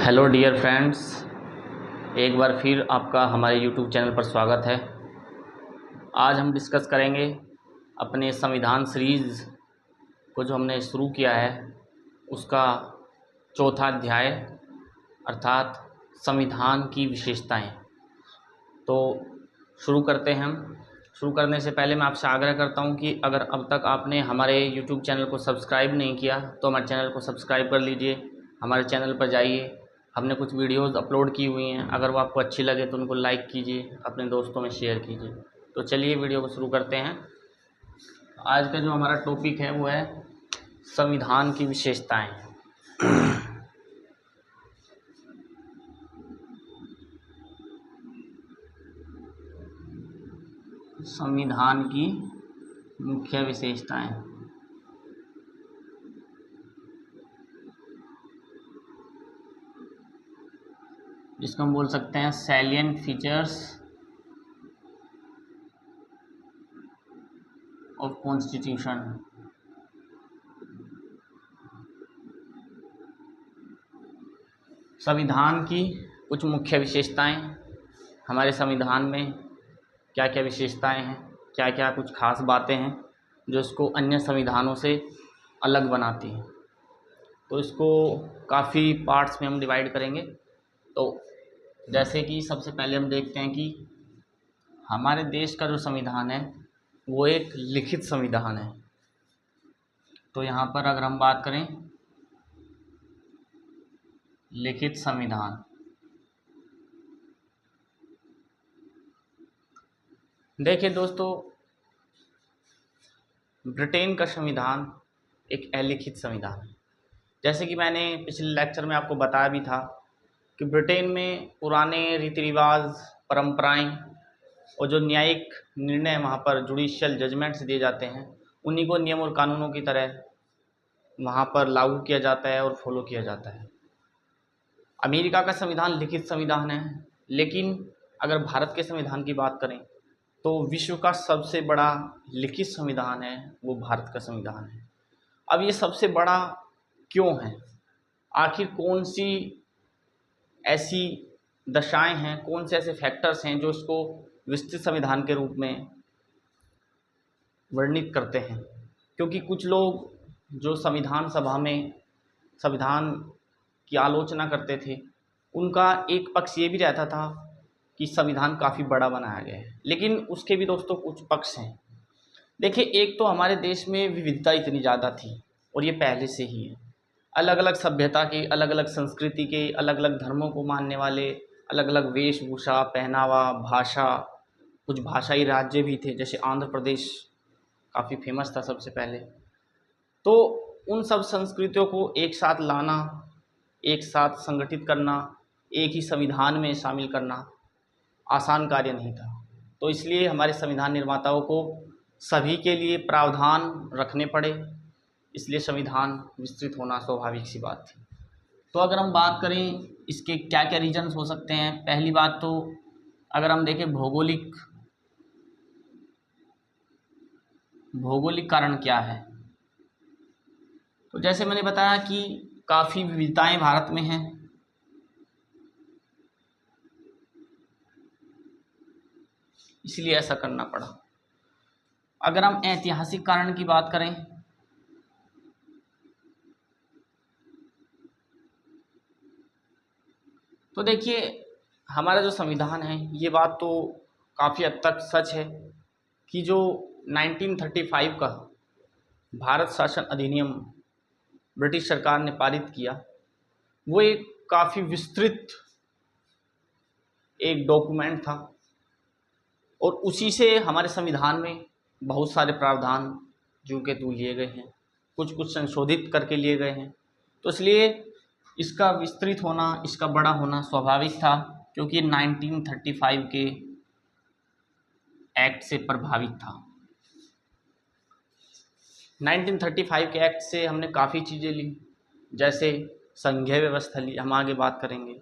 Hello dear friends, एक बार फिर आपका हमारे यूट्यूब चैनल पर स्वागत है। आज हम डिस्कस करेंगे अपने संविधान सीरीज़ को जो हमने शुरू किया है उसका चौथा अध्याय अर्थात संविधान की विशेषताएं। तो शुरू करते हैं हम। शुरू करने से पहले मैं आपसे आग्रह करता हूं कि अगर अब तक आपने हमारे यूट्यूब चैनल को सब्सक्राइब नहीं किया तो हमारे चैनल को सब्सक्राइब कर लीजिए। हमारे चैनल पर जाइए, हमने कुछ वीडियोस अपलोड की हुई हैं, अगर वो आपको अच्छी लगे तो उनको लाइक कीजिए, अपने दोस्तों में शेयर कीजिए। तो चलिए वीडियो को शुरू करते हैं। आज का जो हमारा टॉपिक है वो है संविधान की विशेषताएं। संविधान की मुख्य विशेषताएं। जिसको हम बोल सकते हैं सैलिएंट फीचर्स ऑफ कॉन्स्टिट्यूशन। संविधान की कुछ मुख्य विशेषताएं। हमारे संविधान में क्या क्या विशेषताएं हैं, क्या क्या कुछ खास बातें हैं जो इसको अन्य संविधानों से अलग बनाती हैं। तो इसको काफ़ी पार्ट्स में हम डिवाइड करेंगे। तो जैसे कि सबसे पहले हम देखते हैं कि हमारे देश का जो संविधान है वो एक लिखित संविधान है। तो यहाँ पर अगर हम बात करें लिखित संविधान, देखिए दोस्तों, ब्रिटेन का संविधान एक अलिखित संविधान है। जैसे कि मैंने पिछले लेक्चर में आपको बताया भी था कि ब्रिटेन में पुराने रीति रिवाज, परंपराएं और जो न्यायिक निर्णय वहाँ पर जुडिशियल जजमेंट्स दिए जाते हैं उन्हीं को नियम और कानूनों की तरह वहाँ पर लागू किया जाता है और फॉलो किया जाता है। अमेरिका का संविधान लिखित संविधान है, लेकिन अगर भारत के संविधान की बात करें तो विश्व का सबसे बड़ा लिखित संविधान है वो भारत का संविधान है। अब ये सबसे बड़ा क्यों है? आखिर कौन सी ऐसी दशाएं हैं, कौन से ऐसे फैक्टर्स हैं जो इसको विस्तृत संविधान के रूप में वर्णित करते हैं? क्योंकि कुछ लोग जो संविधान सभा में संविधान की आलोचना करते थे उनका एक पक्ष ये भी रहता था कि संविधान काफ़ी बड़ा बनाया गया है, लेकिन उसके भी दोस्तों कुछ पक्ष हैं। देखिए, एक तो हमारे देश में विविधता इतनी ज़्यादा थी और ये पहले से ही है। अलग अलग सभ्यता के, अलग अलग संस्कृति के, अलग अलग धर्मों को मानने वाले, अलग अलग वेशभूषा, पहनावा, भाषा, कुछ भाषाई राज्य भी थे। जैसे आंध्र प्रदेश काफ़ी फेमस था सबसे पहले। तो उन सब संस्कृतियों को एक साथ लाना, एक साथ संगठित करना, एक ही संविधान में शामिल करना आसान कार्य नहीं था। तो इसलिए हमारे संविधान निर्माताओं को सभी के लिए प्रावधान रखने पड़े, इसलिए संविधान विस्तृत होना स्वाभाविक सी बात थी। तो अगर हम बात करें इसके क्या क्या रीजन्स हो सकते हैं, पहली बात तो अगर हम देखें भौगोलिक कारण क्या है। तो जैसे मैंने बताया कि काफ़ी विविधताएं भारत में हैं, इसलिए ऐसा करना पड़ा। अगर हम ऐतिहासिक कारण की बात करें तो देखिए, हमारा जो संविधान है ये बात तो काफ़ी हद तक सच है कि जो 1935 का भारत शासन अधिनियम ब्रिटिश सरकार ने पारित किया वो एक काफ़ी विस्तृत एक डॉक्यूमेंट था और उसी से हमारे संविधान में बहुत सारे प्रावधान जो के तू लिए गए हैं, कुछ कुछ संशोधित करके लिए गए हैं। तो इसलिए इसका विस्तृत होना, इसका बड़ा होना स्वाभाविक था, क्योंकि 1935 के एक्ट से प्रभावित था। 1935 के एक्ट से हमने काफ़ी चीज़ें ली, जैसे संघीय व्यवस्था ली, हम आगे बात करेंगे।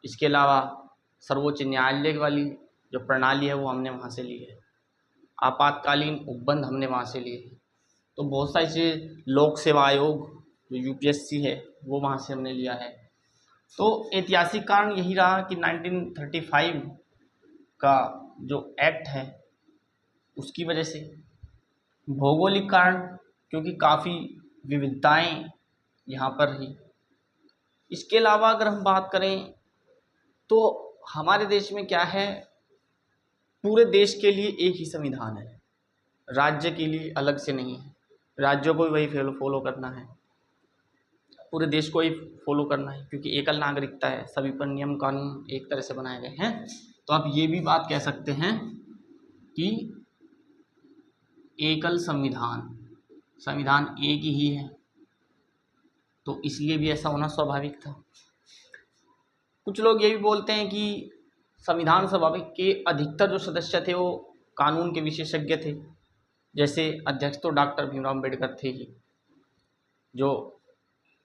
इसके अलावा सर्वोच्च न्यायालय वाली जो प्रणाली है वो हमने वहाँ से ली है। आपातकालीन उपबंध हमने वहाँ से लिए हैं। तो बहुत सारी चीज़ें, लोक सेवा आयोग जो यूपीएससी है वो वहाँ से हमने लिया है। तो ऐतिहासिक कारण यही रहा कि 1935 का जो एक्ट है उसकी वजह से। भौगोलिक कारण, क्योंकि काफ़ी विविधताएं यहाँ पर ही। इसके अलावा अगर हम बात करें तो हमारे देश में क्या है, पूरे देश के लिए एक ही संविधान है, राज्य के लिए अलग से नहीं है। राज्यों को भी वही फॉलो करना है, पूरे देश को ही फॉलो करना है, क्योंकि एकल नागरिकता है, सभी पर नियम कानून एक तरह से बनाए गए हैं। तो आप ये भी बात कह सकते हैं कि एकल संविधान, संविधान एक ही है, तो इसलिए भी ऐसा होना स्वाभाविक था। कुछ लोग ये भी बोलते हैं कि संविधान सभा के अधिकतर जो सदस्य थे वो कानून के विशेषज्ञ थे, जैसे अध्यक्ष तो डॉक्टर भीमराव अम्बेडकर थे ही, जो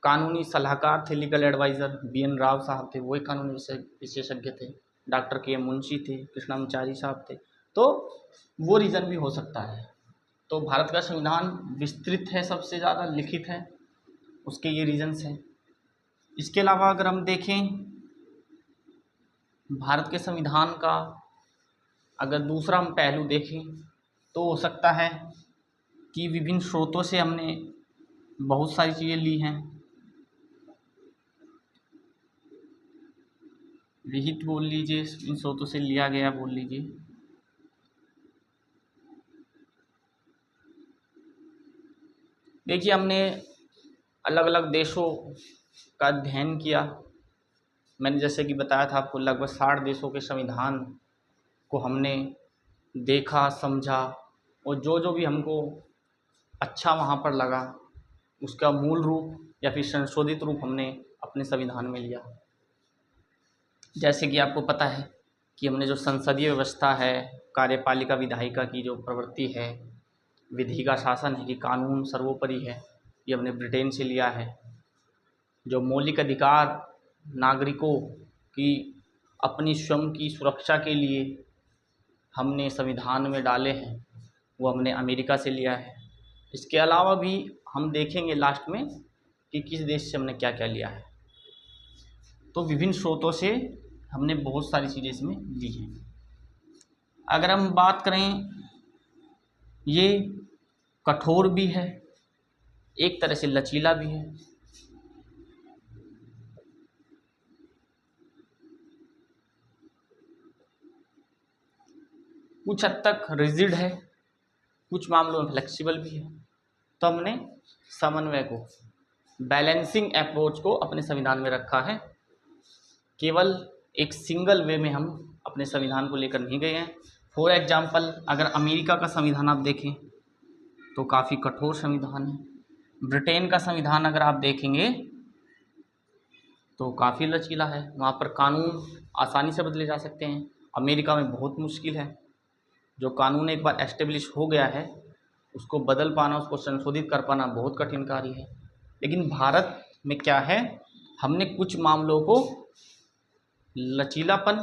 कानूनी सलाहकार थे, लीगल एडवाइज़र BN राव साहब थे, वही कानूनी विशेषज्ञ थे। डॉक्टर KM मुंशी थे, कृष्णामाचारी साहब थे, तो वो रीज़न भी हो सकता है। तो भारत का संविधान विस्तृत है, सबसे ज़्यादा लिखित है, उसके ये रीजंस हैं। इसके अलावा अगर हम देखें भारत के संविधान का अगर दूसरा हम पहलू देखें तो हो सकता है कि विभिन्न स्रोतों से हमने बहुत सारी चीज़ें ली हैं। विहित बोल लीजिए, इन स्रोतों से लिया गया बोल लीजिए। देखिए, हमने अलग अलग देशों का अध्ययन किया। मैंने जैसे कि बताया था आपको, लगभग 60 देशों के संविधान को हमने देखा, समझा, और जो जो भी हमको अच्छा वहाँ पर लगा उसका मूल रूप या फिर संशोधित रूप हमने अपने संविधान में लिया। जैसे कि आपको पता है कि हमने जो संसदीय व्यवस्था है, कार्यपालिका विधायिका की जो प्रवृत्ति है, विधि का शासन है कि कानून सर्वोपरि है, ये हमने ब्रिटेन से लिया है। जो मौलिक अधिकार नागरिकों की अपनी स्वयं की सुरक्षा के लिए हमने संविधान में डाले हैं, वो हमने अमेरिका से लिया है। इसके अलावा भी हम देखेंगे लास्ट में कि किस देश से हमने क्या क्या लिया है। तो विभिन्न स्रोतों से हमने बहुत सारी चीज़ें इसमें ली हैं। अगर हम बात करें, ये कठोर भी है, एक तरह से लचीला भी है। कुछ हद तक रिजिड है, कुछ मामलों में फ्लेक्सिबल भी है। तो हमने समन्वय को, बैलेंसिंग अप्रोच को अपने संविधान में रखा है। केवल एक सिंगल वे में हम अपने संविधान को लेकर नहीं गए हैं। फॉर एग्जाम्पल, अगर अमेरिका का संविधान आप देखें तो काफ़ी कठोर संविधान है। ब्रिटेन का संविधान अगर आप देखेंगे तो काफ़ी लचीला है, वहाँ पर कानून आसानी से बदले जा सकते हैं। अमेरिका में बहुत मुश्किल है, जो कानून एक बार एस्टेब्लिश हो गया है उसको बदल पाना, उसको संशोधित कर पाना बहुत कठिन कार्य है। लेकिन भारत में क्या है, हमने कुछ मामलों को लचीलापन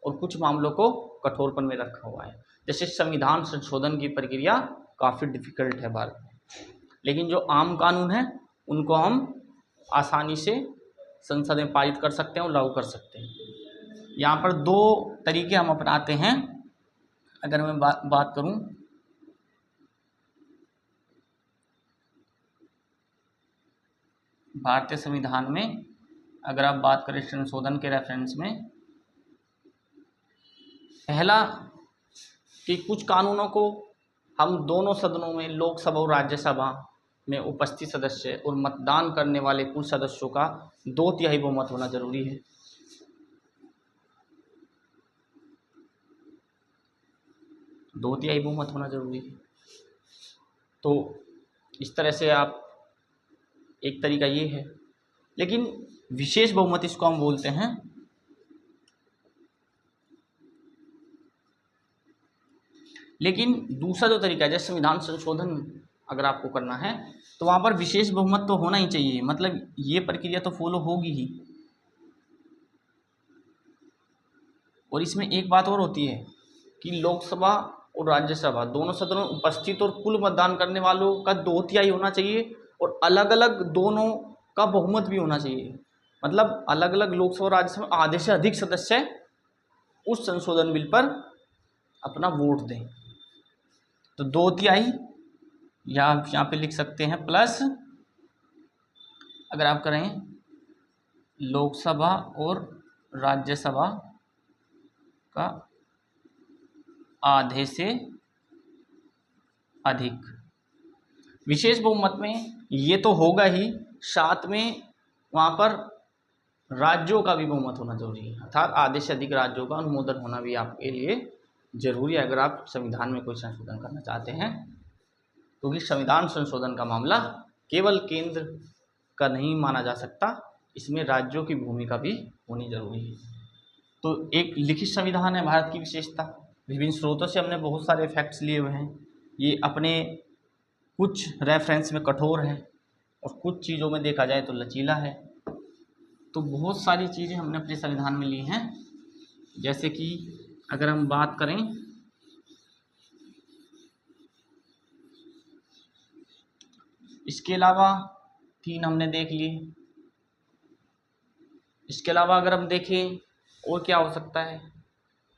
और कुछ मामलों को कठोरपन में रखा हुआ है। जैसे संविधान संशोधन की प्रक्रिया काफ़ी डिफ़िकल्ट है भारत में, लेकिन जो आम कानून है उनको हम आसानी से संसद में पारित कर सकते हैं और लागू कर सकते हैं। यहाँ पर दो तरीके हम अपनाते हैं। अगर मैं बात करूँ, भारतीय संविधान में अगर आप बात करें संशोधन के रेफरेंस में, पहला कि कुछ कानूनों को हम दोनों सदनों में, लोकसभा और राज्यसभा में उपस्थित सदस्य और मतदान करने वाले कुल सदस्यों का 2/3 बहुमत होना जरूरी है। 2/3 बहुमत होना जरूरी है। तो इस तरह से आप, एक तरीका ये है। लेकिन विशेष बहुमत इसको हम बोलते हैं। लेकिन दूसरा जो तरीका है, जैसे संविधान संशोधन अगर आपको करना है तो वहाँ पर विशेष बहुमत तो होना ही चाहिए, मतलब ये प्रक्रिया तो फॉलो होगी ही। और इसमें एक बात और होती है कि लोकसभा और राज्यसभा दोनों सदनों में उपस्थित और कुल मतदान करने वालों का 2/3 होना चाहिए, और अलग अलग दोनों का बहुमत भी होना चाहिए। मतलब अलग अलग लोकसभा और राज्यसभा में आधे से अधिक सदस्य उस संशोधन बिल पर अपना वोट दें। तो 2/3 या आप यहाँ पे लिख सकते हैं प्लस, अगर आप करें लोकसभा और राज्यसभा का आधे से अधिक। विशेष बहुमत में ये तो होगा ही, साथ में वहाँ पर राज्यों का भी बहुमत होना जरूरी है, अर्थात आधे से अधिक राज्यों का अनुमोदन होना भी आपके लिए जरूरी है अगर आप संविधान में कोई संशोधन करना चाहते हैं। क्योंकि संविधान संशोधन का मामला केवल केंद्र का नहीं माना जा सकता, इसमें राज्यों की भूमिका भी होनी जरूरी है। तो एक लिखित संविधान है भारत की विशेषता। विभिन्न स्रोतों से हमने बहुत सारे फैक्ट्स लिए हुए हैं, ये अपने कुछ रेफरेंस में कठोर है और कुछ चीज़ों में देखा जाए तो लचीला है। तो बहुत सारी चीज़ें हमने अपने संविधान में ली हैं। जैसे कि अगर हम बात करें इसके अलावा 3 हमने देख लिए। इसके अलावा अगर हम देखें और क्या हो सकता है,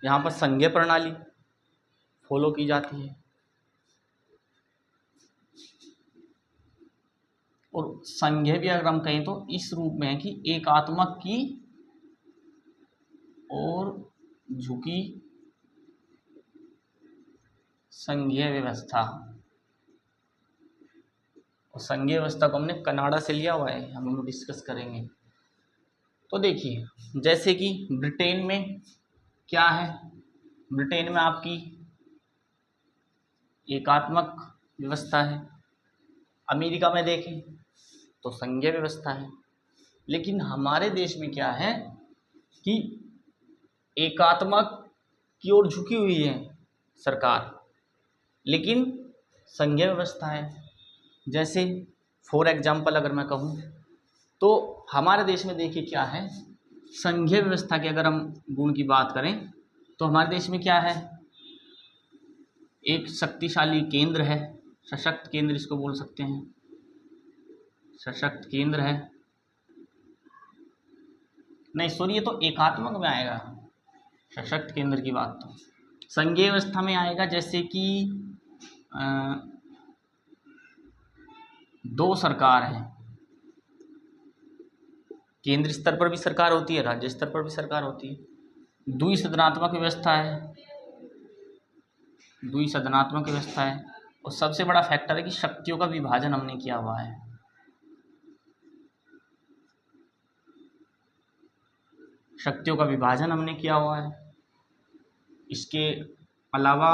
यहाँ पर संघीय प्रणाली फॉलो की जाती है और संघीय भी अगर हम कहें तो इस रूप में है कि एकात्मक की और झुकी संघीय व्यवस्था। और संघीय व्यवस्था को हमने कनाडा से लिया हुआ है, हम लोग डिस्कस करेंगे। तो देखिए जैसे कि ब्रिटेन में क्या है, ब्रिटेन में आपकी एकात्मक व्यवस्था है। अमेरिका में देखें तो संघीय व्यवस्था है। लेकिन हमारे देश में क्या है कि एकात्मक की ओर झुकी हुई है सरकार, लेकिन संघीय व्यवस्था है। जैसे फॉर एग्जाम्पल अगर मैं कहूँ तो हमारे देश में देखिए क्या है, संघीय व्यवस्था के अगर हम गुण की बात करें तो हमारे देश में क्या है, एक शक्तिशाली केंद्र है, सशक्त केंद्र इसको बोल सकते हैं, सशक्त केंद्र है। नहीं सॉरी, ये तो एकात्मक में आएगा, सशक्त केंद्र की बात तो संघीय व्यवस्था में आएगा। जैसे कि 2 सरकार हैं, केंद्र स्तर पर भी सरकार होती है, राज्य स्तर पर भी सरकार होती है। द्विसदनात्मक व्यवस्था है, द्विसदनात्मक व्यवस्था है। और सबसे बड़ा फैक्टर है कि शक्तियों का विभाजन हमने किया हुआ है। शक्तियों का विभाजन हमने किया हुआ है। इसके अलावा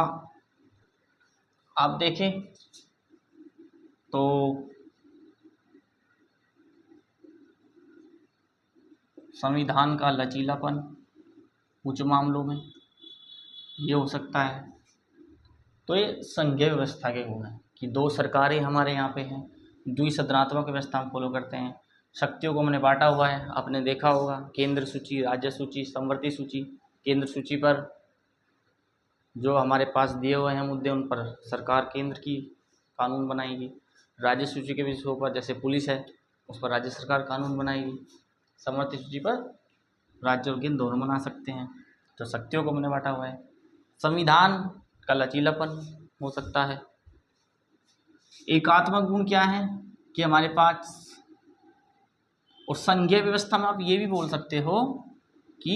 आप देखें तो संविधान का लचीलापन कुछ मामलों में ये हो सकता है। तो ये संघीय व्यवस्था के गुण हैं कि 2 सरकारें हमारे यहाँ पे हैं, द्विसदनात्मक व्यवस्था हम फॉलो करते हैं, शक्तियों को हमने बांटा हुआ है। आपने देखा होगा केंद्र सूची, राज्य सूची, समवर्ती सूची। केंद्र सूची पर जो हमारे पास दिए हुए हैं मुद्दे, उन पर सरकार केंद्र की कानून बनाएगी। राज्य सूची के विषयों पर जैसे पुलिस है, उस पर राज्य सरकार कानून बनाएगी। समवर्ती सूची पर राज्य और केंद्र दोनों बना सकते हैं। तो शक्तियों को हमने बांटा हुआ है। संविधान का लचीलापन हो सकता है। एकात्मक गुण क्या है कि हमारे पास, और संघीय व्यवस्था में आप ये भी बोल सकते हो कि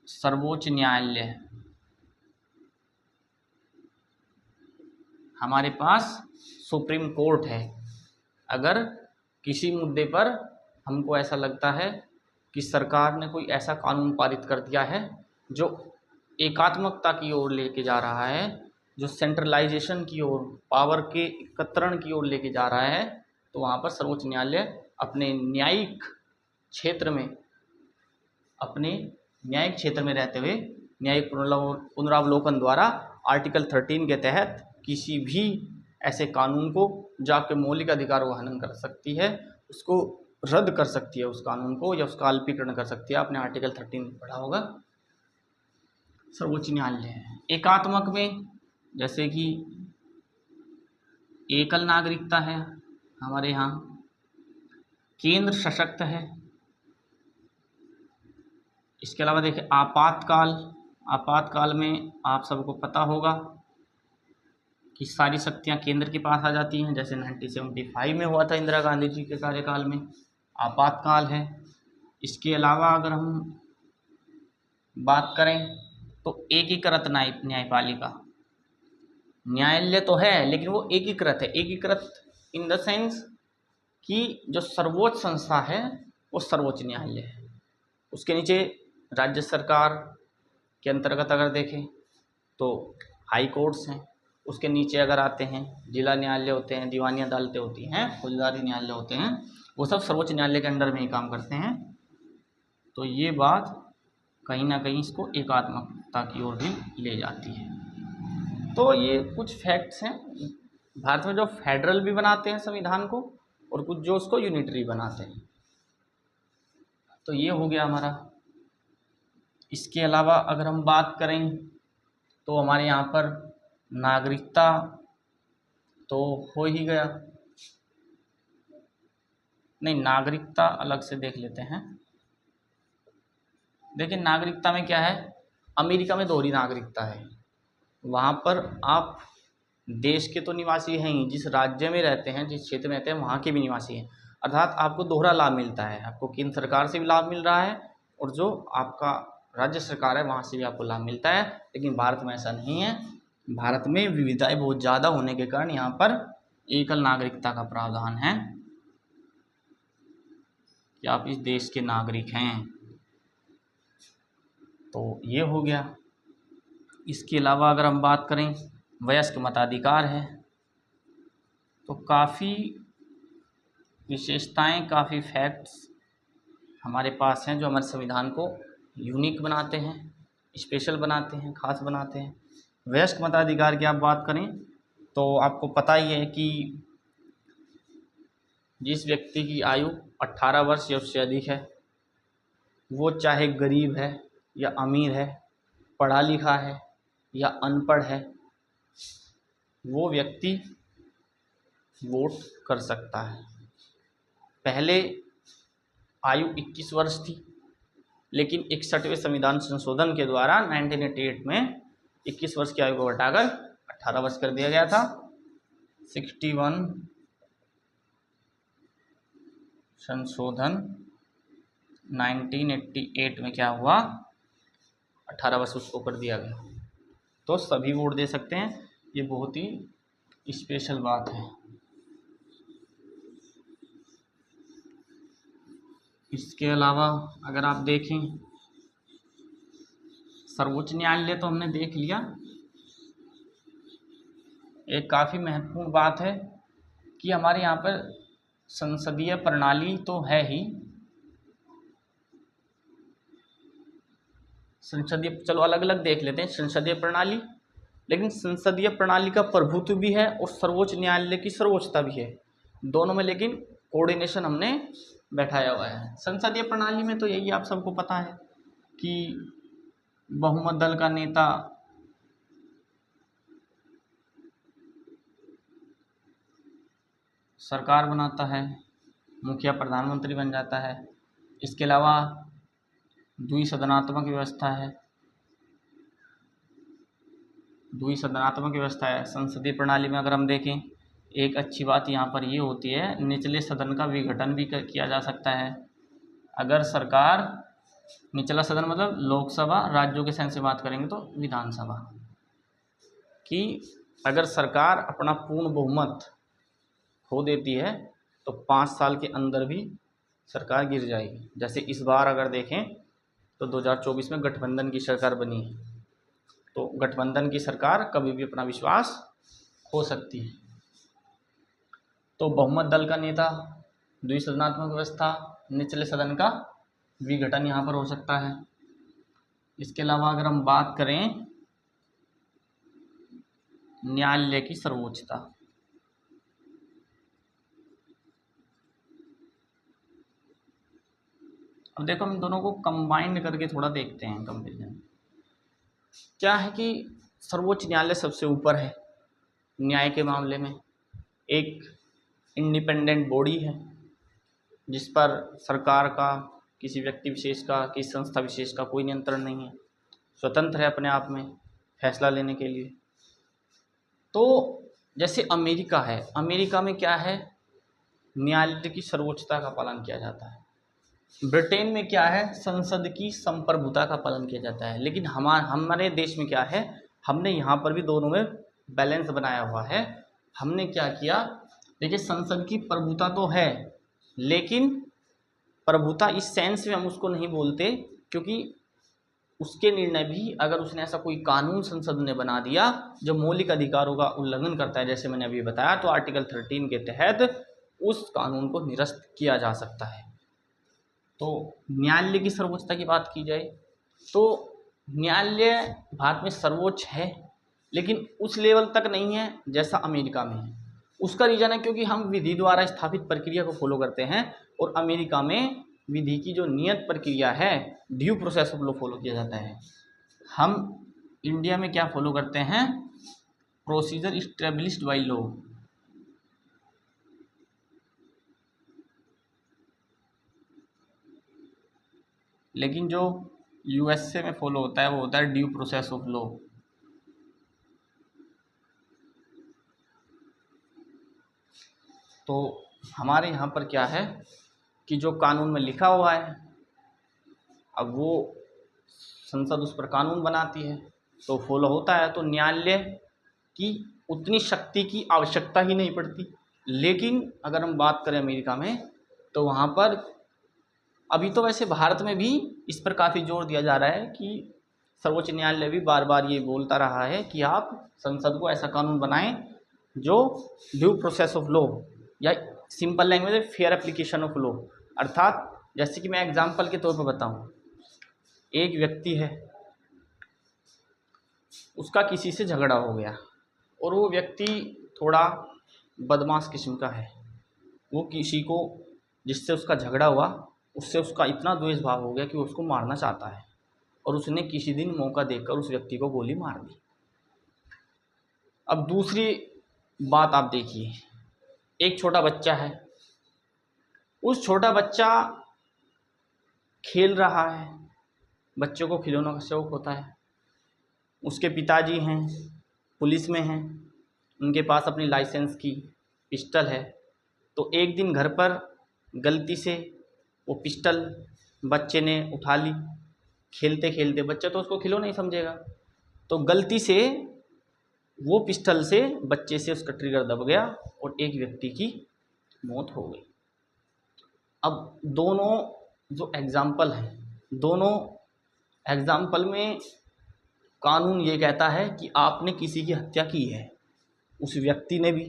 सर्वोच्च न्यायालय, हमारे पास सुप्रीम कोर्ट है। अगर किसी मुद्दे पर हमको ऐसा लगता है कि सरकार ने कोई ऐसा कानून पारित कर दिया है जो एकात्मकता की ओर लेके जा रहा है, जो सेंट्रलाइजेशन की ओर, पावर के एकत्रण की ओर लेके जा रहा है, तो वहाँ पर सर्वोच्च न्यायालय अपने न्यायिक क्षेत्र में, अपने न्यायिक क्षेत्र में रहते हुए न्यायिक पुनरावलोकन द्वारा आर्टिकल 13 के तहत किसी भी ऐसे कानून को जो आपके मौलिक अधिकार को हनन कर सकती है, उसको रद्द कर सकती है, उस कानून को, या उसका अल्पीकरण कर सकती है। आपने आर्टिकल 13 पढ़ा होगा। सर्वोच्च न्यायालय है। एकात्मक में जैसे कि एकल नागरिकता है हमारे यहाँ, केंद्र सशक्त है। इसके अलावा देखिए आपातकाल, आपातकाल में आप सबको पता होगा कि सारी शक्तियां केंद्र के पास आ जाती हैं, जैसे 1975 में हुआ था इंदिरा गांधी जी के कार्यकाल में, आपातकाल है। इसके अलावा अगर हम बात करें तो एकीकृत न्यायपालिका, न्यायालय तो है लेकिन वो एकीकृत है। एकीकृत इन द सेंस कि जो सर्वोच्च संस्था है वो सर्वोच्च न्यायालय है, उसके नीचे राज्य सरकार के अंतर्गत अगर देखें तो हाई कोर्ट्स हैं, उसके नीचे अगर आते हैं जिला न्यायालय होते हैं, दीवानी अदालतें होती हैं, फौजदारी न्यायालय होते हैं, वो सब सर्वोच्च न्यायालय के अंडर में ही काम करते हैं। तो ये बात कहीं ना कहीं इसको एकात्मकता की ओर भी ले जाती है। तो ये कुछ फैक्ट्स हैं भारत में जो फेडरल भी बनाते हैं संविधान को, और कुछ जो उसको यूनिटरी बनाते हैं। तो ये हो गया हमारा। इसके अलावा अगर हम बात करें तो हमारे यहाँ पर नागरिकता तो हो ही गया, नहीं नागरिकता अलग से देख लेते हैं। देखिए नागरिकता में क्या है, अमेरिका में दोहरी नागरिकता है। वहाँ पर आप देश के तो निवासी हैं ही, जिस राज्य में रहते हैं, जिस क्षेत्र में रहते हैं वहाँ के भी निवासी हैं, अर्थात आपको दोहरा लाभ मिलता है। आपको केंद्र सरकार से भी लाभ मिल रहा है और जो आपका राज्य सरकार है वहाँ से भी आपको लाभ मिलता है। लेकिन भारत में ऐसा नहीं है। भारत में विविधताएं बहुत ज़्यादा होने के कारण यहाँ पर एकल नागरिकता का प्रावधान है कि आप इस देश के नागरिक हैं। तो ये हो गया। इसके अलावा अगर हम बात करें वयस्क मताधिकार है, तो काफ़ी विशेषताएं, काफ़ी फैक्ट्स हमारे पास हैं जो हमारे संविधान को यूनिक बनाते हैं, स्पेशल बनाते हैं, ख़ास बनाते हैं। वयस्क मताधिकार की आप बात करें तो आपको पता ही है कि जिस व्यक्ति की आयु 18 वर्ष या उससे अधिक है, वो चाहे गरीब है या अमीर है, पढ़ा लिखा है या अनपढ़ है, वो व्यक्ति वोट कर सकता है। पहले आयु 21 वर्ष थी, लेकिन 61वें संविधान संशोधन के द्वारा 1988 में 21 वर्ष की आयु को घटाकर 18 वर्ष कर दिया गया था। 61 संशोधन 1988 में क्या हुआ, 18 वर्ष उसको कर दिया गया, तो सभी वोट दे सकते हैं। ये बहुत ही स्पेशल बात है। इसके अलावा अगर आप देखें, सर्वोच्च न्यायालय तो हमने देख लिया। एक काफ़ी महत्वपूर्ण बात है कि हमारे यहाँ पर संसदीय प्रणाली तो है ही, संसदीय, चलो अलग अलग देख लेते हैं संसदीय प्रणाली, लेकिन संसदीय प्रणाली का प्रभुत्व भी है और सर्वोच्च न्यायालय की सर्वोच्चता भी है, दोनों में लेकिन कोऑर्डिनेशन हमने बैठाया हुआ है। संसदीय प्रणाली में तो यही आप सबको पता है कि बहुमत दल का नेता सरकार बनाता है, मुखिया प्रधानमंत्री बन जाता है। इसके अलावा द्विसदनात्मक व्यवस्था है, द्विसदनात्मक व्यवस्था है संसदीय प्रणाली में। अगर हम देखें, एक अच्छी बात यहाँ पर ये होती है, निचले सदन का विघटन भी किया जा सकता है। अगर सरकार, निचला सदन मतलब लोकसभा, राज्यों के सेंस से बात करेंगे तो विधानसभा, कि अगर सरकार अपना पूर्ण बहुमत खो देती है तो 5 साल के अंदर भी सरकार गिर जाएगी। जैसे इस बार अगर देखें तो 2024 में गठबंधन की सरकार बनी है, तो गठबंधन की सरकार कभी भी अपना विश्वास खो सकती है। तो बहुमत दल का नेता, द्विसदनात्मक व्यवस्था, निचले सदन का विघटन यहाँ पर हो सकता है। इसके अलावा अगर हम बात करें न्यायालय की सर्वोच्चता, अब देखो हम दोनों को कंबाइंड करके थोड़ा देखते हैं कंपेरिजन। क्या है कि सर्वोच्च न्यायालय सबसे ऊपर है न्याय के मामले में, एक इंडिपेंडेंट बॉडी है, जिस पर सरकार का, किसी व्यक्ति विशेष का, किसी संस्था विशेष का कोई नियंत्रण नहीं है, स्वतंत्र है अपने आप में फैसला लेने के लिए। तो जैसे अमेरिका है, अमेरिका में क्या है, न्यायालय की सर्वोच्चता का पालन किया जाता है। ब्रिटेन में क्या है, संसद की संप्रभुता का पालन किया जाता है। लेकिन हमारे देश में क्या है, हमने यहाँ पर भी दोनों में बैलेंस बनाया हुआ है। हमने क्या किया, देखिए संसद की प्रभुता तो है, लेकिन प्रभुता इस सेंस में हम उसको नहीं बोलते, क्योंकि उसके निर्णय भी, अगर उसने ऐसा कोई कानून संसद ने बना दिया जो मौलिक अधिकारों का उल्लंघन करता है, जैसे मैंने अभी बताया, तो आर्टिकल 13 के तहत उस कानून को निरस्त किया जा सकता है। तो न्यायालय की सर्वोच्चता की बात की जाए तो न्यायालय भारत में सर्वोच्च है, लेकिन उस लेवल तक नहीं है जैसा अमेरिका में है। उसका रीज़न है क्योंकि हम विधि द्वारा स्थापित प्रक्रिया को फॉलो करते हैं, और अमेरिका में विधि की जो नियत प्रक्रिया है, due process of law follow किया जाता है। हम इंडिया में क्या फॉलो करते हैं, प्रोसीजर इस्टेब्लिश्ड बाय लॉ। लेकिन जो यूएसए में फॉलो होता है वो होता है ड्यू प्रोसेस ऑफ लॉ। तो हमारे यहाँ पर क्या है कि जो कानून में लिखा हुआ है, अब वो संसद उस पर कानून बनाती है तो फॉलो होता है, तो न्यायालय की उतनी शक्ति की आवश्यकता ही नहीं पड़ती। लेकिन अगर हम बात करें अमेरिका में, तो वहाँ पर अभी तो वैसे भारत में भी इस पर काफ़ी जोर दिया जा रहा है कि सर्वोच्च न्यायालय भी बार बार ये बोलता रहा है कि आप संसद को ऐसा कानून बनाएं जो ड्यू प्रोसेस ऑफ लॉ, या सिंपल लैंग्वेज में फेयर एप्लीकेशन ऑफ लॉ। अर्थात जैसे कि मैं एग्जांपल के तौर पर बताऊं, एक व्यक्ति है, उसका किसी से झगड़ा हो गया, और वो व्यक्ति थोड़ा बदमाश किस्म का है। वो किसी को, जिससे उसका झगड़ा हुआ, उससे उसका इतना द्वेष भाव हो गया कि वो उसको मारना चाहता है, और उसने किसी दिन मौका देखकर उस व्यक्ति को गोली मार दी। अब दूसरी बात आप देखिए, एक छोटा बच्चा है, उस छोटा बच्चा खेल रहा है, बच्चों को खिलौनों का शौक होता है, उसके पिताजी हैं, पुलिस में हैं, उनके पास अपनी लाइसेंस की पिस्टल है। तो एक दिन घर पर गलती से वो पिस्टल बच्चे ने उठा ली, खेलते खेलते, बच्चा तो उसको खिलौना नहीं समझेगा, तो गलती से वो पिस्टल से बच्चे से उसका ट्रिगर दब गया और एक व्यक्ति की मौत हो गई। अब दोनों जो एग्ज़ाम्पल हैं, दोनों एग्ज़ाम्पल में कानून ये कहता है कि आपने किसी की हत्या की है। उस व्यक्ति ने भी,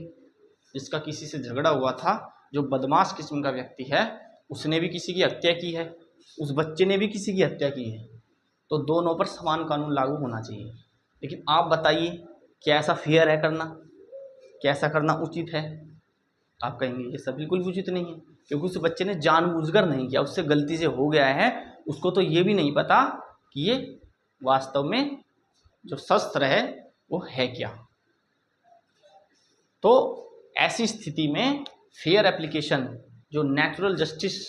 जिसका किसी से झगड़ा हुआ था, जो बदमाश किस्म का व्यक्ति है, उसने भी किसी की हत्या की है, उस बच्चे ने भी किसी की हत्या की है। तो दोनों पर समान कानून लागू होना चाहिए। लेकिन आप बताइए, क्या ऐसा फेयर है करना? क्या ऐसा करना उचित है? आप कहेंगे ये सब बिल्कुल उचित नहीं है, क्योंकि उस बच्चे ने जानबूझकर नहीं किया, उससे गलती से हो गया है। उसको तो ये भी नहीं पता कि ये वास्तव में जो शस्त्र है वो है क्या। तो ऐसी स्थिति में फेयर एप्लीकेशन, जो नेचुरल जस्टिस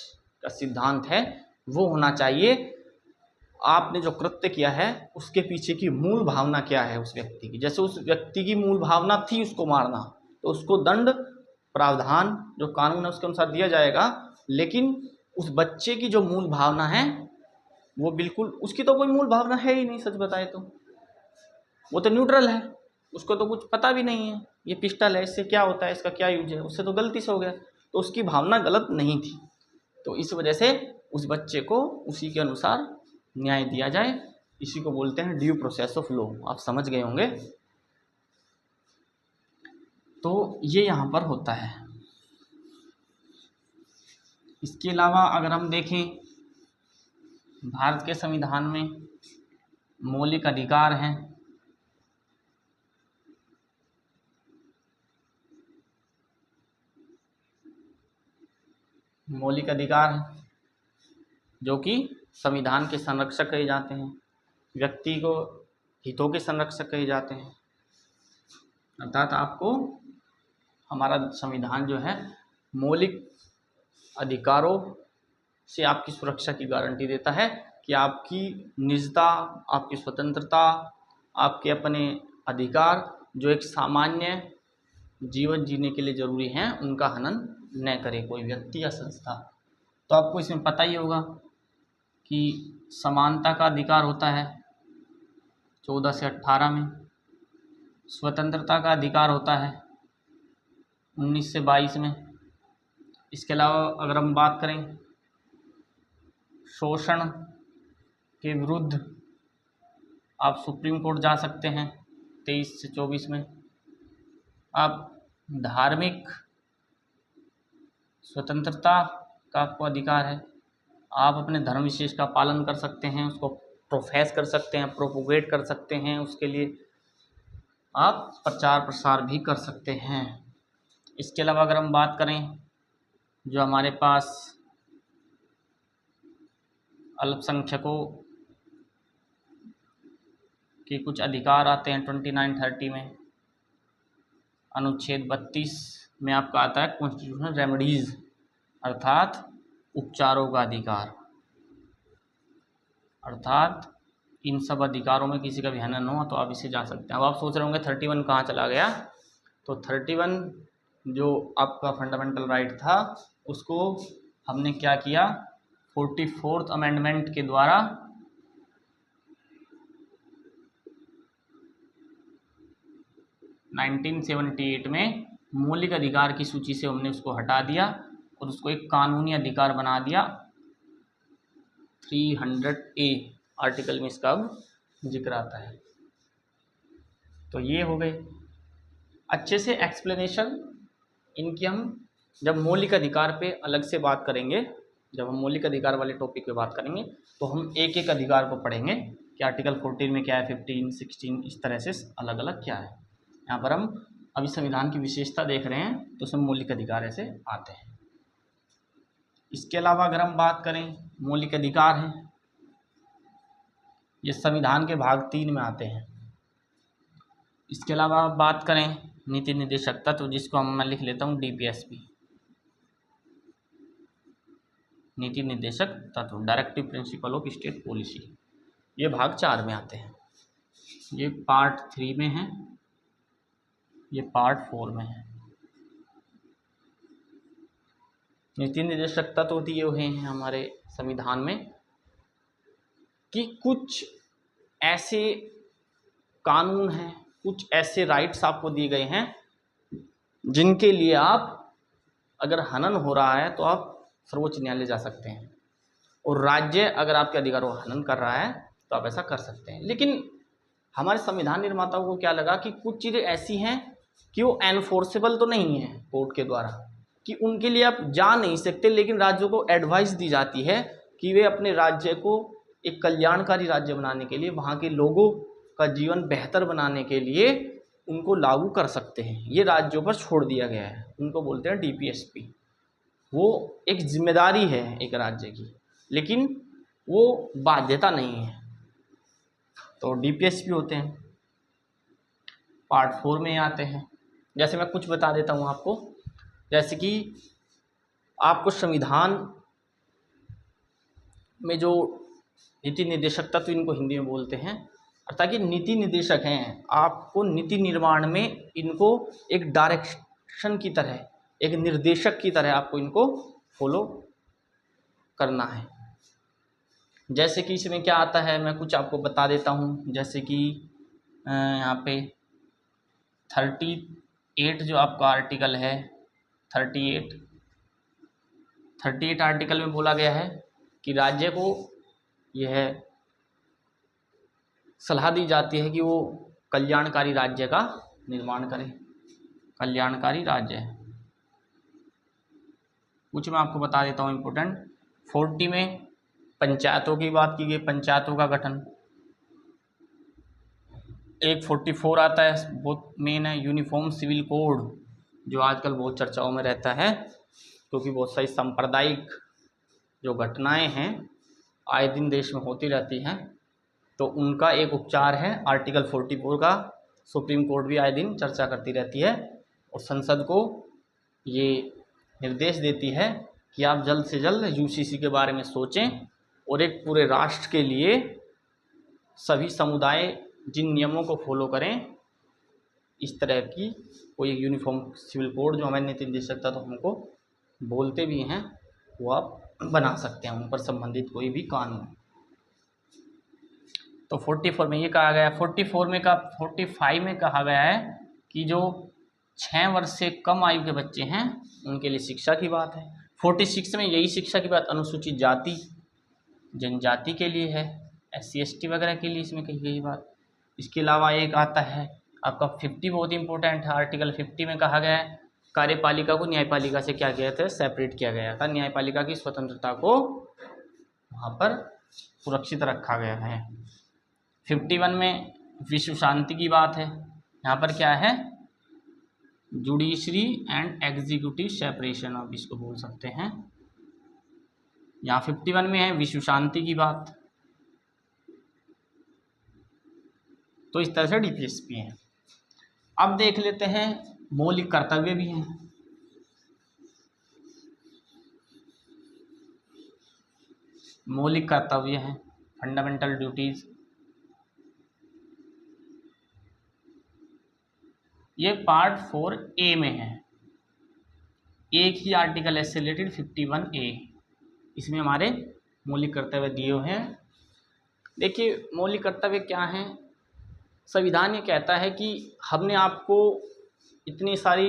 का सिद्धांत है, वो होना चाहिए। आपने जो कृत्य किया है उसके पीछे की मूल भावना क्या है उस व्यक्ति की। जैसे उस व्यक्ति की मूल भावना थी उसको मारना, तो उसको दंड प्रावधान जो कानून है उसके अनुसार दिया जाएगा। लेकिन उस बच्चे की जो मूल भावना है वो बिल्कुल, उसकी तो कोई मूल भावना है ही नहीं, सच बताए तो वो तो न्यूट्रल है, उसको तो कुछ पता भी नहीं है ये पिस्टल है, इससे क्या होता है, इसका क्या यूज है, उससे तो गलती से हो गया, तो उसकी भावना गलत नहीं थी। तो इस वजह से उस बच्चे को उसी के अनुसार न्याय दिया जाए। इसी को बोलते हैं ड्यू प्रोसेस ऑफ लॉ। आप समझ गए होंगे। तो ये यहाँ पर होता है। इसके अलावा अगर हम देखें, भारत के संविधान में मौलिक अधिकार हैं। मौलिक अधिकार जो कि संविधान के संरक्षक कहे जाते हैं, व्यक्ति को हितों के संरक्षक कहे जाते हैं। अर्थात आपको हमारा संविधान जो है मौलिक अधिकारों से आपकी सुरक्षा की गारंटी देता है कि आपकी निजता, आपकी स्वतंत्रता, आपके अपने अधिकार जो एक सामान्य जीवन जीने के लिए ज़रूरी हैं, उनका हनन न करे कोई व्यक्ति या संस्था। तो आपको इसमें पता ही होगा कि समानता का अधिकार होता है 14 से 18 में, स्वतंत्रता का अधिकार होता है 19 से 22 में। इसके अलावा अगर हम बात करें शोषण के विरुद्ध आप सुप्रीम कोर्ट जा सकते हैं 23 से 24 में। आप धार्मिक स्वतंत्रता का आपको अधिकार है, आप अपने धर्म विशेष का पालन कर सकते हैं, उसको प्रोफेस कर सकते हैं, प्रोपोगेट कर सकते हैं, उसके लिए आप प्रचार प्रसार भी कर सकते हैं। इसके अलावा अगर हम बात करें जो हमारे पास अल्पसंख्यकों के कुछ अधिकार आते हैं 29-30 में, अनुच्छेद 32 में आपका आता है कॉन्स्टिट्यूशनल रेमेडीज़, अर्थात उपचारों का अधिकार। अर्थात इन सब अधिकारों में किसी का भी हनन हो तो आप इसे जा सकते हैं। अब आप सोच रहे होंगे 31 कहाँ चला गया, तो 31 जो आपका फंडामेंटल राइट था उसको हमने क्या किया, 44th अमेंडमेंट के द्वारा नाइनटीन 1978 में मौलिक अधिकार की सूची से हमने उसको हटा दिया और उसको एक कानूनी अधिकार बना दिया। 300A आर्टिकल में इसका अब जिक्र आता है। तो ये हो गए अच्छे से एक्सप्लेनेशन इनकी। हम जब मौलिक अधिकार पे अलग से बात करेंगे, जब हम मौलिक अधिकार वाले टॉपिक पे बात करेंगे तो हम एक एक अधिकार को पढ़ेंगे कि आर्टिकल 14 में क्या है, 15, 16 इस तरह से अलग अलग क्या है। यहाँ पर हम अभी संविधान की विशेषता देख रहे हैं तो उसमें मौलिक अधिकार ऐसे आते हैं। इसके अलावा अगर हम बात करें मौलिक अधिकार हैं, ये संविधान के भाग 3 में आते हैं। इसके अलावा बात करें नीति निर्देशक तत्व, जिसको मैं लिख लेता हूँ DPSP, नीति निर्देशक तत्व, directive principle of state policy, ये भाग 4 में आते हैं। ये पार्ट 3 में है, ये पार्ट 4 में है। नीति निर्देशक तत्व दिए हुए हैं हमारे संविधान में कि कुछ ऐसे कानून हैं, कुछ ऐसे राइट्स आपको दिए गए हैं जिनके लिए आप अगर हनन हो रहा है तो आप सर्वोच्च न्यायालय जा सकते हैं, और राज्य अगर आपके अधिकारों का हनन कर रहा है तो आप ऐसा कर सकते हैं। लेकिन हमारे संविधान निर्माताओं को क्या लगा कि कुछ चीज़ें ऐसी हैं कि वो एनफोर्सेबल तो नहीं है कोर्ट के द्वारा, कि उनके लिए आप जा नहीं सकते, लेकिन राज्यों को एडवाइस दी जाती है कि वे अपने राज्य को एक कल्याणकारी राज्य बनाने के लिए, वहाँ के लोगों का जीवन बेहतर बनाने के लिए उनको लागू कर सकते हैं। ये राज्यों पर छोड़ दिया गया है, उनको बोलते हैं DPSP। वो एक जिम्मेदारी है एक राज्य की, लेकिन वो बाध्यता नहीं है। तो DPSP होते हैं, पार्ट 4 में आते हैं। जैसे मैं कुछ बता देता हूँ आपको, जैसे कि आपको संविधान में जो नीति निर्देशक तत्व, इनको हिंदी में बोलते हैं, अर्थात कि नीति निर्देशक हैं, आपको नीति निर्माण में इनको एक डायरेक्शन की तरह, एक निर्देशक की तरह आपको इनको फॉलो करना है। जैसे कि इसमें क्या आता है मैं कुछ आपको बता देता हूँ। जैसे कि यहाँ पे 38 जो आपका आर्टिकल है, 38 आर्टिकल में बोला गया है कि राज्य को यह सलाह दी जाती है कि वो कल्याणकारी राज्य का निर्माण करें। कल्याणकारी राज्य कुछ मैं आपको बता देता हूँ इम्पोर्टेंट। 40 में पंचायतों की बात की गई, पंचायतों का गठन। एक 44 आता है, बहुत मेन है, यूनिफॉर्म सिविल कोड, जो आजकल बहुत चर्चाओं में रहता है क्योंकि बहुत सारी सांप्रदायिक जो घटनाएं हैं आए दिन देश में होती रहती हैं, तो उनका एक उपचार है आर्टिकल 44 का। सुप्रीम कोर्ट भी आए दिन चर्चा करती रहती है और संसद को ये निर्देश देती है कि आप जल्द से जल्द यूसीसी के बारे में सोचें और एक पूरे राष्ट्र के लिए सभी समुदाय जिन नियमों को फॉलो करें, इस तरह की कोई यूनिफॉर्म सिविल कोड जो हमारे नीति निर्देशक तो हमको बोलते भी हैं, वो आप बना सकते हैं, उन पर संबंधित कोई भी कानून। तो 44 में ये कहा गया है। 45 में कहा गया है कि जो 6 वर्ष से कम आयु के बच्चे हैं उनके लिए शिक्षा की बात है। 46 में यही शिक्षा की बात अनुसूचित जाति जनजाति के लिए है, SC ST वगैरह के लिए इसमें कही गई बात। इसके अलावा एक आता है आपका 50, बहुत इंपॉर्टेंट है। आर्टिकल 50 में कहा गया है कार्यपालिका को न्यायपालिका से क्या किया था, सेपरेट किया गया था। न्यायपालिका की स्वतंत्रता को वहाँ पर सुरक्षित रखा गया है। 51 में विश्व शांति की बात है। यहाँ पर क्या है, जुडिशरी एंड एग्जीक्यूटिव सेपरेशन, आप इसको बोल सकते हैं। यहाँ 51 में है विश्व शांति की बात। तो इस तरह से DPSP है। अब देख लेते हैं मौलिक कर्तव्य भी हैं। मौलिक कर्तव्य हैं, फंडामेंटल ड्यूटीज। ये पार्ट 4A में है। एक ही आर्टिकल से रिलेटेड 51A, इसमें हमारे मौलिक कर्तव्य दिए हुए हैं। देखिए मौलिक कर्तव्य क्या हैं। संविधान ये कहता है कि हमने आपको इतनी सारी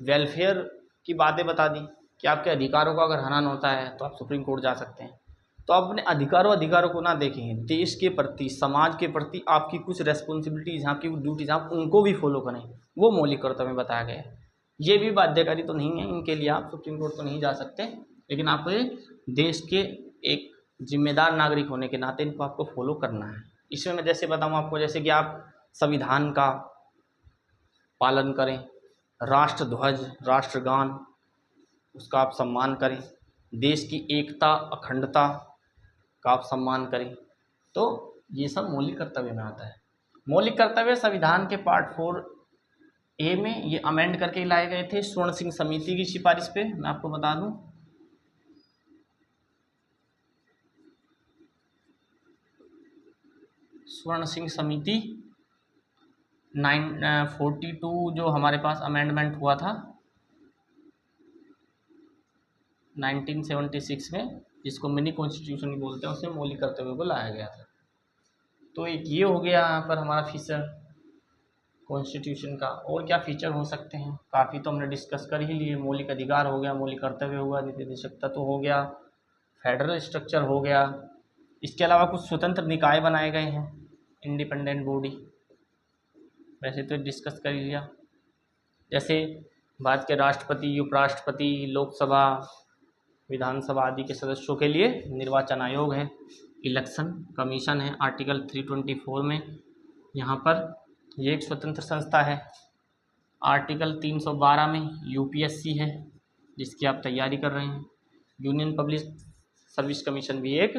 वेलफेयर की बातें बता दी कि आपके अधिकारों का अगर हनन होता है तो आप सुप्रीम कोर्ट जा सकते हैं। तो आप अपने अधिकारों को ना देखें, देश के प्रति, समाज के प्रति आपकी कुछ रेस्पॉन्सिबिलिटीज़, आपकी ड्यूटीज़, आप उनको भी फॉलो करें, वो मौलिक कर्तव्य में बताया गया है। ये भी बाध्यकारी तो नहीं है, इनके लिए आप सुप्रीम कोर्ट तो नहीं जा सकते, लेकिन आपको देश के एक जिम्मेदार नागरिक होने के नाते इनको आपको फॉलो करना है। इसमें मैं जैसे बताऊँ आपको, जैसे कि आप संविधान का पालन करें, राष्ट्र ध्वज, राष्ट्रगान, उसका आप सम्मान करें, देश की एकता अखंडता का आप सम्मान करें। तो ये सब मौलिक कर्तव्य में आता है। मौलिक कर्तव्य संविधान के पार्ट 4A में ये अमेंड करके लाए गए थे स्वर्ण सिंह समिति की सिफारिश पे। मैं आपको बता दूं, स्वर्ण सिंह समिति 42 जो हमारे पास अमेंडमेंट हुआ था 1976 में, जिसको मिनी कॉन्स्टिट्यूशन बोलते हैं, उसमें मौलिक कर्तव्यों को लाया गया था। तो एक ये हो गया यहाँ पर हमारा फीचर कॉन्स्टिट्यूशन का। और क्या फीचर हो सकते हैं, काफ़ी तो हमने डिस्कस कर ही लिए। मौलिक अधिकार हो गया, मौलिक कर्तव्य हुआ, नीति निर्देशक तत्व हो गया, फेडरल स्ट्रक्चर हो गया। इसके अलावा कुछ स्वतंत्र निकाय बनाए गए हैं, इंडिपेंडेंट बॉडी, वैसे तो डिस्कस कर ही लिया। जैसे भारत के राष्ट्रपति, उपराष्ट्रपति, लोकसभा, विधानसभा आदि के सदस्यों के लिए निर्वाचन आयोग है, इलेक्शन कमीशन है आर्टिकल 324 में। यहाँ पर ये एक स्वतंत्र संस्था है। आर्टिकल 312 में UPSC है, जिसकी आप तैयारी कर रहे हैं। यूनियन पब्लिक सर्विस कमीशन भी एक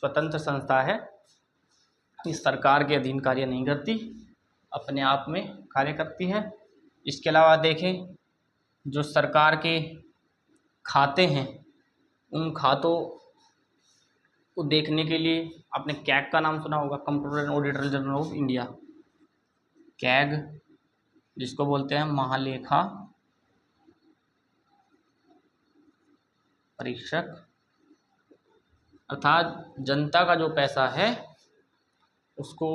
स्वतंत्र संस्था है, इस सरकार के अधीन कार्य नहीं करती, अपने आप में कार्य करती है। इसके अलावा देखें, जो सरकार के खाते हैं, उन खातों को देखने के लिए आपने कैग का नाम सुना होगा, controller and auditor general of India, CAG जिसको बोलते हैं महालेखा परीक्षक, अर्थात जनता का जो पैसा है उसको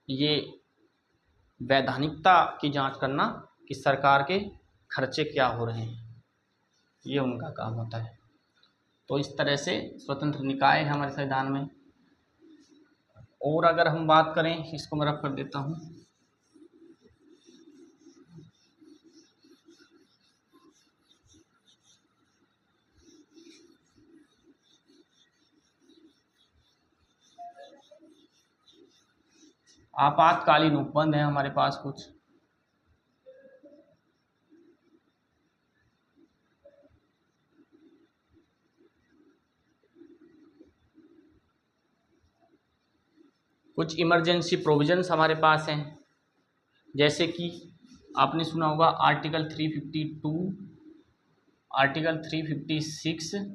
ये वैधानिकता की जांच करना कि सरकार के खर्चे क्या हो रहे हैं, ये उनका काम होता है। तो इस तरह से स्वतंत्र निकाय है हमारे संविधान में। और अगर हम बात करें, इसको मैं रफ कर देता हूँ, आपातकालीन उपबंध है हमारे पास कुछ इमरजेंसी प्रोविजंस हमारे पास हैं। जैसे कि आपने सुना होगा article 352 article 356,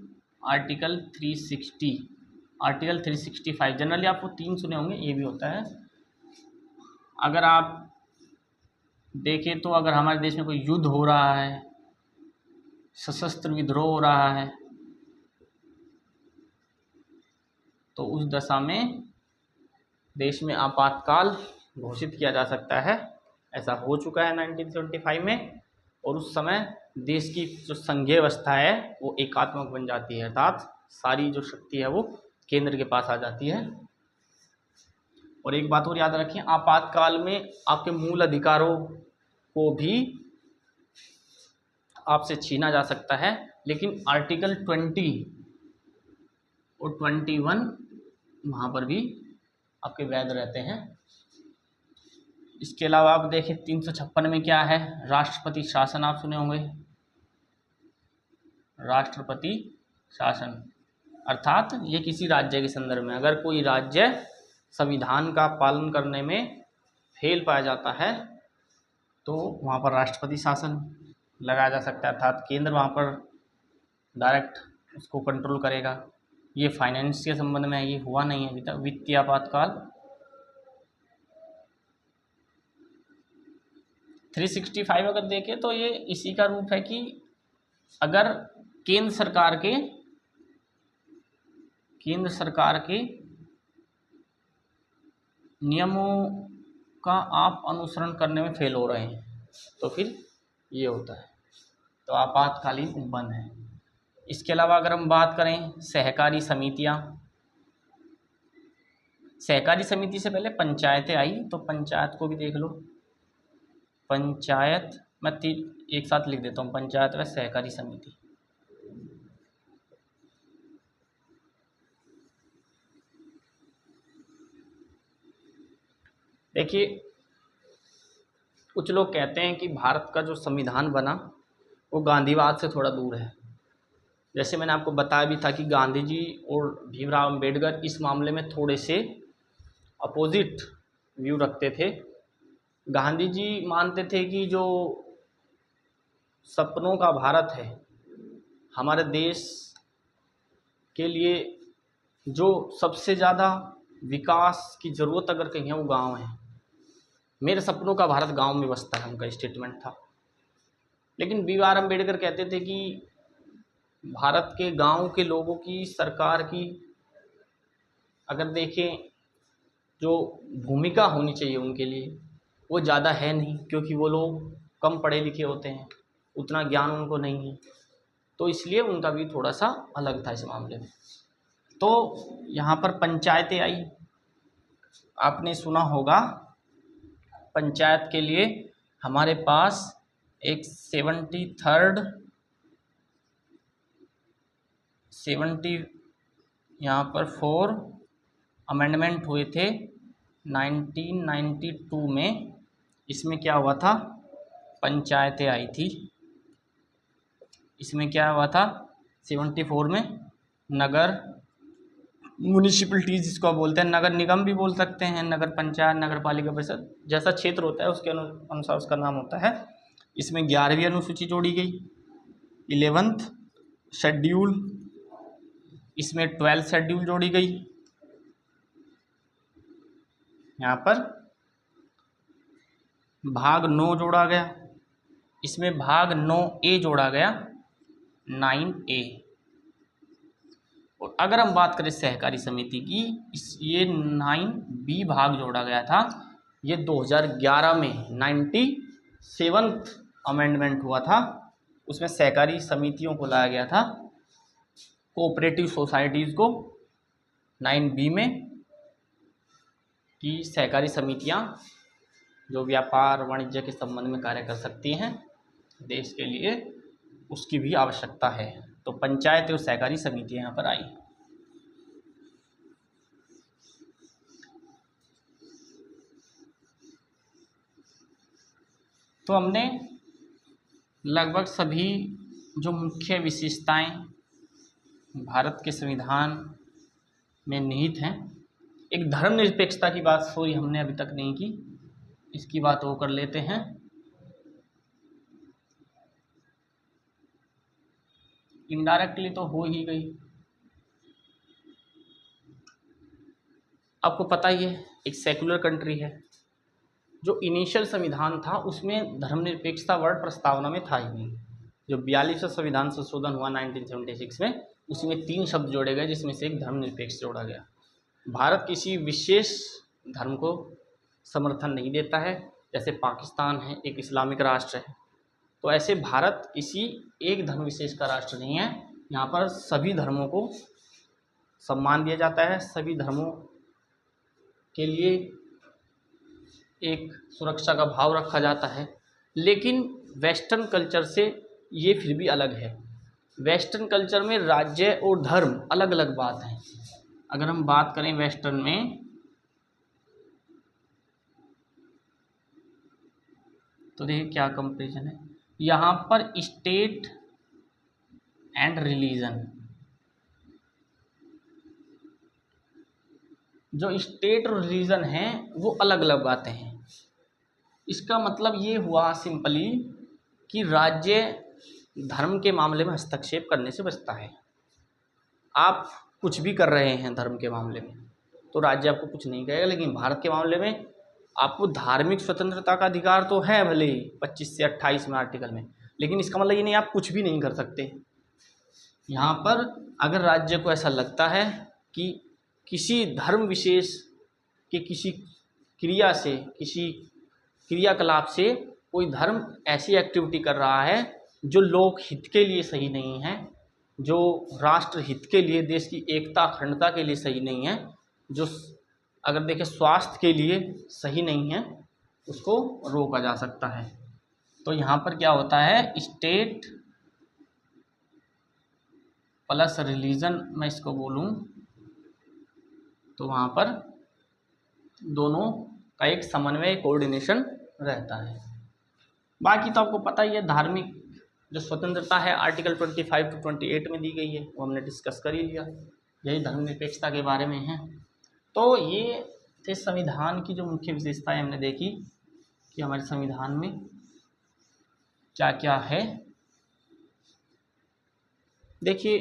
article 360, article 365। Generally आपको 3 सुने होंगे, ये भी होता है। अगर आप देखें तो अगर हमारे देश में कोई युद्ध हो रहा है, सशस्त्र विद्रोह हो रहा है, तो उस दशा में देश में आपातकाल घोषित किया जा सकता है। ऐसा हो चुका है 1975 में, और उस समय देश की जो संघीय व्यवस्था है वो एकात्मक बन जाती है, अर्थात सारी जो शक्ति है वो केंद्र के पास आ जाती है। और एक बात और याद रखें, आपातकाल में आपके मूल अधिकारों को भी आपसे छीना जा सकता है, लेकिन आर्टिकल 20 और 21 वहाँ पर भी आपके वैध रहते हैं। इसके अलावा आप देखें 356 में क्या है, राष्ट्रपति शासन। आप सुने होंगे राष्ट्रपति शासन, अर्थात ये किसी राज्य के संदर्भ में अगर कोई राज्य संविधान का पालन करने में फेल पाया जाता है तो वहाँ पर राष्ट्रपति शासन लगाया जा सकता है, अर्थात केंद्र वहाँ पर डायरेक्ट उसको कंट्रोल करेगा। ये फाइनेंस के संबंध में, ये हुआ नहीं है अभी तक वित्तीय आपातकाल। 365 अगर देखें तो ये इसी का रूप है कि अगर केंद्र सरकार के नियमों का आप अनुसरण करने में फेल हो रहे हैं तो फिर ये होता है, तो आपातकालीन बंद है। इसके अलावा अगर हम बात करें सहकारी समितियां, सहकारी समिति से पहले पंचायतें आई, तो पंचायत को भी देख लो। पंचायत मैं एक साथ लिख देता हूँ, पंचायत व सहकारी समिति। देखिए कुछ लोग कहते हैं कि भारत का जो संविधान बना वो गांधीवाद से थोड़ा दूर है। जैसे मैंने आपको बताया भी था कि गांधी जी और भीमराव अंबेडकर इस मामले में थोड़े से अपोजिट व्यू रखते थे। गांधी जी मानते थे कि जो सपनों का भारत है, हमारे देश के लिए जो सबसे ज़्यादा विकास की ज़रूरत अगर कहीं है वो गांव है। मेरे सपनों का भारत गांव में बसता है, उनका स्टेटमेंट था। लेकिन बी आर अम्बेडकर कहते थे कि भारत के गांव के लोगों की सरकार की अगर देखें जो भूमिका होनी चाहिए उनके लिए वो ज़्यादा है नहीं, क्योंकि वो लोग कम पढ़े लिखे होते हैं, उतना ज्ञान उनको नहीं है, तो इसलिए उनका भी थोड़ा सा अलग था इस मामले में। तो यहाँ पर पंचायतें आई, आपने सुना होगा पंचायत के लिए हमारे पास एक 70 यहाँ पर 4 अमेंडमेंट हुए थे 1992 में। इसमें क्या हुआ था, पंचायतें आई थी। इसमें क्या हुआ था 74 में नगर म्यूनिसिपलिटीज़ जिसको बोलते हैं, नगर निगम भी बोल सकते हैं, नगर पंचायत, नगर पालिका परिषद, जैसा क्षेत्र होता है उसके अनुसार उसका नाम होता है। इसमें 11वीं अनुसूची जोड़ी गई, 11th शेड्यूल, इसमें 12th शेड्यूल जोड़ी गई। यहाँ पर भाग 9 जोड़ा गया, इसमें भाग 9A जोड़ा गया, 9A। और अगर हम बात करें सहकारी समिति की, ये 9B भाग जोड़ा गया था। ये 2011 में 97th अमेंडमेंट हुआ था, उसमें सहकारी समितियों को लाया गया था, कोऑपरेटिव सोसाइटीज़ को 9B में, कि सहकारी समितियां जो व्यापार वाणिज्य के संबंध में कार्य कर सकती हैं देश के लिए, उसकी भी आवश्यकता है। तो पंचायत और सहकारी समितियां यहाँ पर आई। तो हमने लगभग सभी जो मुख्य विशेषताएं भारत के संविधान में निहित हैं, एक धर्मनिरपेक्षता की बात सॉरी हमने अभी तक नहीं की, इसकी बात वो कर लेते हैं। इनडायरेक्टली तो हो ही गई। आपको पता ही है एक सेकुलर कंट्री है, जो इनिशियल संविधान था उसमें धर्मनिरपेक्षता वर्ड प्रस्तावना में था ही नहीं। जो 42वां संविधान संशोधन हुआ 1976 में, उसी में 3 शब्द जोड़े गए, जिसमें से एक धर्मनिरपेक्ष जोड़ा गया। भारत किसी विशेष धर्म को समर्थन नहीं देता है, जैसे पाकिस्तान है एक इस्लामिक राष्ट्र है, तो ऐसे भारत किसी एक धर्म विशेष का राष्ट्र नहीं है। यहाँ पर सभी धर्मों को सम्मान दिया जाता है, सभी धर्मों के लिए एक सुरक्षा का भाव रखा जाता है। लेकिन वेस्टर्न कल्चर से ये फिर भी अलग है। वेस्टर्न कल्चर में राज्य और धर्म अलग अलग बात है। अगर हम बात करें वेस्टर्न में, तो देखिए क्या कंपैरिजन है यहाँ पर, स्टेट एंड रिलीजन। जो स्टेट और रिलीजन है वो अलग अलग बातें हैं। इसका मतलब ये हुआ सिंपली कि राज्य धर्म के मामले में हस्तक्षेप करने से बचता है। आप कुछ भी कर रहे हैं धर्म के मामले में तो राज्य आपको कुछ नहीं कहेगा, लेकिन भारत के मामले में आपको धार्मिक स्वतंत्रता का अधिकार तो है भले ही 25 से 28 में आर्टिकल में, लेकिन इसका मतलब ये नहीं आप कुछ भी नहीं कर सकते। यहाँ पर अगर राज्य को ऐसा लगता है कि किसी धर्म विशेष के किसी क्रिया से, किसी क्रियाकलाप से कोई धर्म ऐसी एक्टिविटी कर रहा है जो लोक हित के लिए सही नहीं है, जो राष्ट्र हित के लिए, देश की एकता अखंडता के लिए सही नहीं है, जो अगर देखें स्वास्थ्य के लिए सही नहीं है, उसको रोका जा सकता है। तो यहाँ पर क्या होता है, स्टेट प्लस रिलीजन मैं इसको बोलूँ तो वहाँ पर दोनों का एक समन्वय कोऑर्डिनेशन रहता है। बाकी तो आपको पता ही है, धार्मिक जो स्वतंत्रता है आर्टिकल 25 to 28 में दी गई है, वो हमने डिस्कस कर ही लिया। यही धर्मनिरपेक्षता के बारे में है। तो ये थे संविधान की जो मुख्य विशेषताएं हमने देखी कि हमारे संविधान में क्या क्या है। देखिए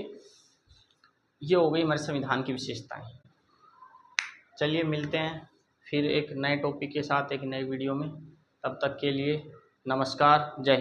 ये हो गई हमारे संविधान की विशेषताएं। चलिए मिलते हैं फिर एक नए टॉपिक के साथ एक नए वीडियो में। तब तक के लिए नमस्कार, जय हिंद।